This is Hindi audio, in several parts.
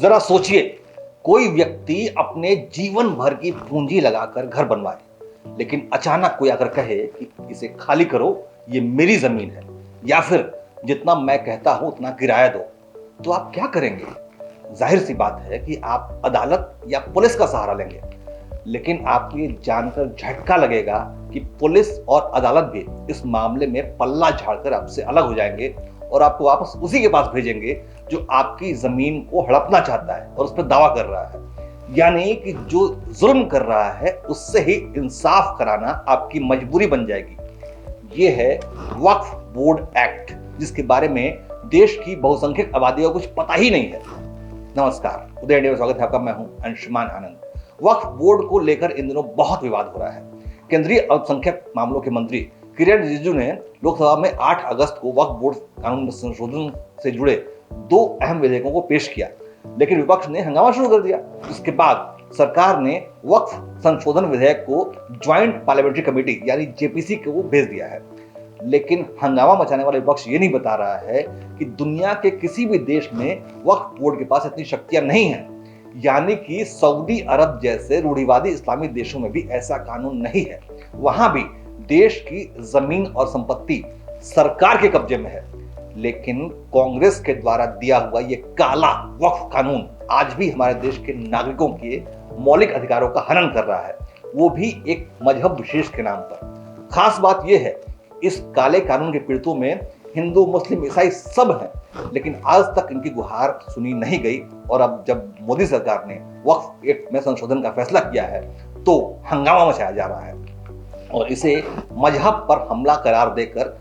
जरा सोचिए, कोई व्यक्ति अपने जीवन भर की पूंजी लगाकर घर बनवाए, लेकिन अचानक कोई आकर कहे कि इसे खाली करो, ये मेरी जमीन है, या फिर जितना मैं कहता हूं उतना किराया दो, तो आप क्या करेंगे? जाहिर सी बात है कि आप अदालत या पुलिस का सहारा लेंगे। लेकिन आपको ये जानकर झटका लगेगा कि पुलिस और अदालत भी इस मामले में पल्ला झाड़कर आपसे अलग हो जाएंगे और आपको वापस उसी के पास भेजेंगे जो आपकी जमीन को हड़पना चाहता है और उस पर दावा कर रहा है। यानी कि जो जुल्म कर रहा है उससे ही इंसाफ कराना आपकी मजबूरी बन जाएगी। ये है वक्फ बोर्ड एक्ट, जिसके बारे में देश की बहुसंख्यक आबादी को कुछ पता ही नहीं है। नमस्कार, उदय इंडिया में स्वागत है आपका। मैं हूं अंशुमान आनंद। वक्फ बोर्ड को लेकर इन दिनों बहुत विवाद हो रहा है। केंद्रीय अल्पसंख्यक मामलों के मंत्री किरेन रिजिजू ने लोकसभा में 8 अगस्त को वक्फ बोर्ड कानून में संशोधन से जुड़े 2 अहम विधेयकों को पेश किया, लेकिन विपक्ष ने हंगामा शुरू कर दिया। इसके बाद सरकार ने वक्फ संशोधन विधेयक को ज्वाइंट पार्लियामेंट्री कमेटी यानी जेपीसी को भेज दिया है। लेकिन हंगामा मचाने वाला विपक्ष ये नहीं बता रहा है कि दुनिया के किसी भी देश में वक्फ बोर्ड के पास इतनी शक्तियां नहीं हैं। यानी कि सऊदी अरब जैसे रूढ़िवादी इस्लामी देशों में भी ऐसा कानून नहीं है। वहां भी देश की जमीन और संपत्ति सरकार के कब्जे में है। लेकिन कांग्रेस के द्वारा दिया हुआ यह काला वक्फ कानून आज भी हमारे देश के नागरिकों के मौलिक अधिकारों का हनन कर रहा है, वो भी एक मजहब विशेष के नाम पर। खास बात यह है, इस काले कानून के पीड़ितों में हिंदू, मुस्लिम, ईसाई सब हैं, लेकिन आज तक इनकी गुहार सुनी नहीं गई। और अब जब मोदी सरकार ने वक्फ एक्ट में संशोधन का फैसला किया है तो हंगामा मचाया जा रहा है और इसे मजहब पर हमला करार देकर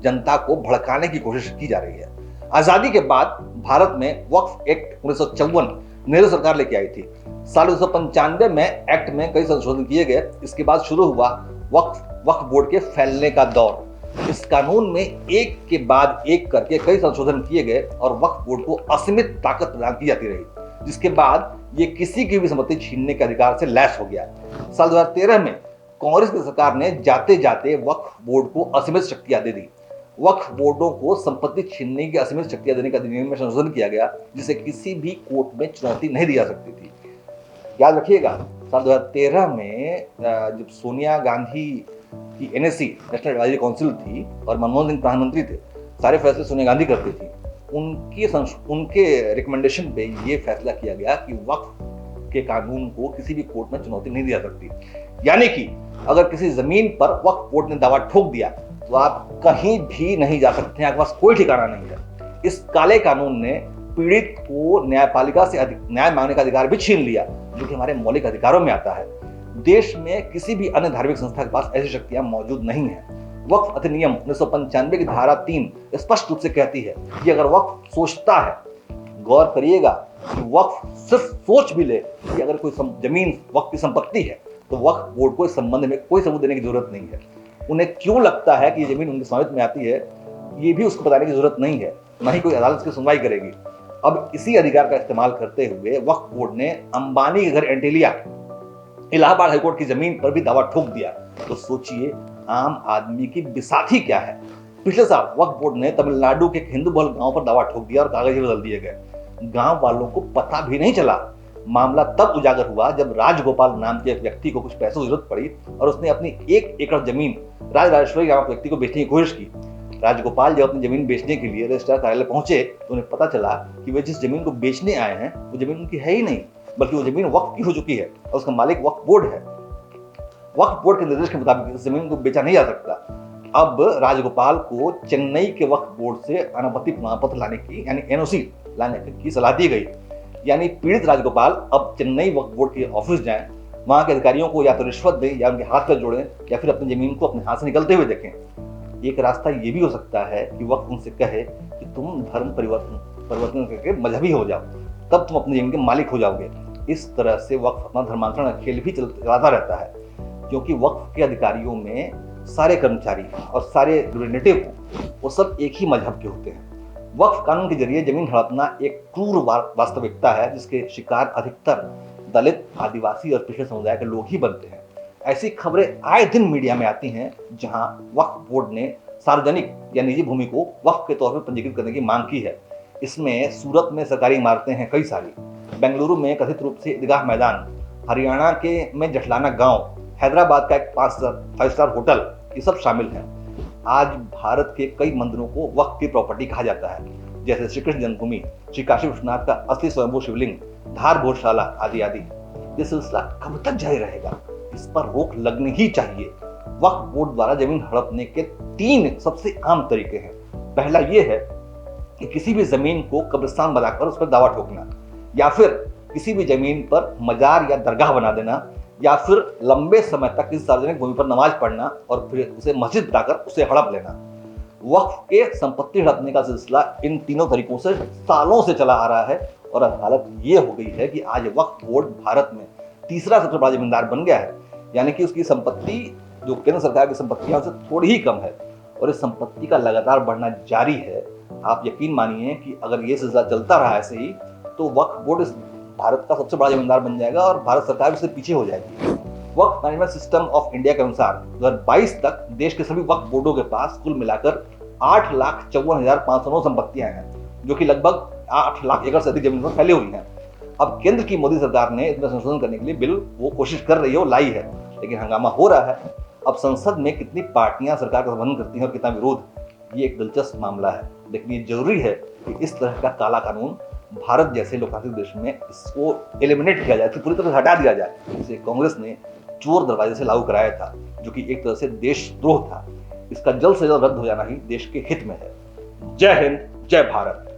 जनता को भड़काने की कोशिश की जा रही है। आजादी के बाद भारत में वक्फ एक्ट 1954 नेहरू सरकार लेके आई थी। साल 1995 में एक्ट में कई संशोधन किए गए। इसके बाद शुरू हुआ वक्फ बोर्ड के फैलने का दौर। इस कानून में एक के बाद एक करके कई संशोधन किए गए और वक्फ बोर्ड को असीमित ताकत प्रदान की जाती रही, जिसके बाद ये किसी की भी संपत्ति छीनने के अधिकार से लैस हो गया। साल 2013 में कांग्रेस की सरकार ने जाते जाते वक्फ बोर्ड को असीमित शक्तियां दे दी। वक्फ बोर्डों को संपत्ति छीनने की असीमित शक्तियां देने का अधिनियम में संशोधन किया गया, जिसे किसी भी कोर्ट में चुनौती नहीं दी जा सकती थी। याद रखिएगा, साल 2013 में जब सोनिया गांधी की एनएससी नेशनल एडवाइजरी काउंसिल थी और मनमोहन सिंह प्रधानमंत्री थे, सारे फैसले सोनिया गांधी करती थी। उनके रिकमेंडेशन पे ये फैसला किया गया कि वक्फ के कानून को किसी भी कोर्ट में चुनौती नहीं दी जा सकती। यानी कि अगर किसी जमीन पर वक्फ बोर्ड ने दावा ठोक दिया तो आप कहीं भी नहीं जा सकते हैं, आपके पास कोई ठिकाना नहीं है। इस काले कानून ने पीड़ित को न्यायपालिका से न्याय मांगने का अधिकार भी छीन लिया, जो कि हमारे मौलिक अधिकारों में आता है। देश में किसी भी अन्य धार्मिक संस्था के पास ऐसी शक्तियां मौजूद नहीं है। वक्फ अधिनियम 1995 की धारा 3 स्पष्ट रूप से कहती है कि अगर वक्फ सोचता है, गौर करिएगा कि वक्फ सिर्फ सोच भी ले कि अगर कोई जमीन वक्फ की संपत्ति है तो वक्फ बोर्ड को इस संबंध में कोई सबूत देने की जरूरत नहीं है। उन्हें क्यों लगता है कि ये जमीन उनके स्वामित्व में आती है, ये भी उसको बताने की जरूरत नहीं है, न ही कोई अदालत की सुनवाई करेगी। अब इसी अधिकार का इस्तेमाल करते हुए वक्फ बोर्ड ने अंबानी के घर एंटीलिया इलाहाबाद हाईकोर्ट की जमीन पर भी दावा ठोक दिया। तो सोचिए आम आदमी की बिसाथी क्या है। पिछले साल वक्फ बोर्ड ने तमिलनाडु के एक हिंदू बहुल गांव पर दावा ठोक दिया और कागज भी बदल दिए गए। गांव वालों को पता भी नहीं चला। मामला तब उजागर हुआ जब राजगोपाल नाम के एक व्यक्ति को कुछ पैसों की जरूरत पड़ी और उसने अपनी 1 एकड़ जमीन राजराजेश्वरी नामक व्यक्ति को बेचने की कोशिश की। राजगोपाल जब अपनी जमीन बेचने के लिए रजिस्ट्रार कार्यालय पहुंचे तो उन्हें पता चला कि वे जिस जमीन को बेचने आए हैं वो जमीन उनकी है ही नहीं, बल्कि वो जमीन वक्फ की हो चुकी है और उसका मालिक वक्फ बोर्ड है। वक्फ बोर्ड के निर्देश के मुताबिक इस जमीन को बेचा नहीं जा सकता। अब राजगोपाल को चेन्नई के वक्फ बोर्ड से अनापत्ति प्रमाण पत्र लाने की यानी एनओसी लाने की सलाह दी गई। यानी पीड़ित राजगोपाल अब चेन्नई वक्फ बोर्ड के ऑफिस जाएं, वहां के अधिकारियों को या तो रिश्वत दें या उनके हाथ पर जोड़ें या फिर अपनी जमीन को अपने हाथ से निकलते हुए देखें। एक रास्ता ये भी हो सकता है कि वक्फ उनसे कहे कि तुम धर्म परिवर्तन करके मजहबी हो जाओ, तब तुम अपनी जमीन के मालिक हो जाओगे। इस तरह से वक्फ अपना धर्मांतरण खेल भी चलाता रहता है, क्योंकि वक्फ के अधिकारियों में सारे कर्मचारी और सारे रिप्रेजेंटेटिव वो सब एक ही मजहब के होते हैं। वक्फ कानून के जरिए जमीन हड़पना एक क्रूर वास्तविकता है, जिसके शिकार अधिकतर दलित, आदिवासी और पिछड़े समुदाय के लोग ही बनते हैं। ऐसी खबरें आए दिन मीडिया में आती हैं जहां वक्फ बोर्ड ने सार्वजनिक या निजी भूमि को वक्फ के तौर पर पंजीकृत करने की मांग की है। इसमें सूरत में सरकारी इमारतें हैं कई सारी, बेंगलुरु में कथित रूप से ईदगाह मैदान, हरियाणा के में जठलाना गांव, हैदराबाद का एक 5 स्टार होटल, ये सब शामिल हैं। आज भारत के कई मंदिरों को वक्फ की प्रॉपर्टी कहा जाता है, जैसे श्री कृष्ण जन्मभूमि, श्री काशी विश्वनाथ का असली स्वयंभू शिवलिंग, धार भोजशाला आदि आदि। ये सिलसिला कब तक जारी रहेगा? इस पर रोक लगनी ही चाहिए। वक्फ बोर्ड द्वारा जमीन हड़पने के 3 सबसे आम तरीके हैं। पहला ये है कि किसी भी जमीन को कब्रिस्तान बनाकर उस पर दावा ठोकना, या फिर किसी भी जमीन पर मजार या दरगाह बना देना, या फिर लंबे समय तक किसी सार्वजनिक भूमि पर नमाज पढ़ना और फिर उसे मस्जिद बनाकर उसे हड़प लेना। वक्फ के संपत्ति हड़पने का सिलसिला इन तीनों तरीकों से सालों से चला आ रहा है और हालत ये हो गई है कि आज वक्फ बोर्ड भारत में तीसरा सबसे बड़ा जमींदार बन गया है। यानी कि उसकी संपत्ति जो केंद्र सरकार की संपत्ति है उससे थोड़ी ही कम है और इस संपत्ति का लगातार बढ़ना जारी है। आप यकीन मानिए कि अगर ये सिलसिला चलता रहा ऐसे ही तो वक्फ बोर्ड इस भारत का सबसे बड़ा जमींदार बन जाएगा और भारत सरकार उससे पीछे हो जाएगी। वक्फ मैनेजमेंट सिस्टम ऑफ इंडिया के अनुसार 2022 तक देश के सभी वक्फ बोर्डों के पास कुल मिलाकर 8,54,509 संपत्तियां हैं, जो कि लगभग 8 लाख एकड़ से अधिक जमीन पर फैली हुई हैं। अब केंद्र की मोदी सरकार ने इसमें संशोधन करने के लिए बिल वो कोशिश कर रही है, वो लाई है, लेकिन हंगामा हो रहा है। अब संसद में कितनी पार्टियां सरकार का समर्थन करती हैं और कितना विरोध, ये एक दिलचस्प मामला है। लेकिन ये जरूरी है कि इस तरह का काला कानून भारत जैसे लोकतांत्रिक देश में इसको एलिमिनेट किया जाए, पूरी तरह से हटा दिया जाए। इसे कांग्रेस ने चोर दरवाजे से लागू कराया था, जो कि एक तरह से देशद्रोह था। इसका जल्द से जल्द रद्द हो जाना ही देश के हित में है। जय हिंद, जय भारत।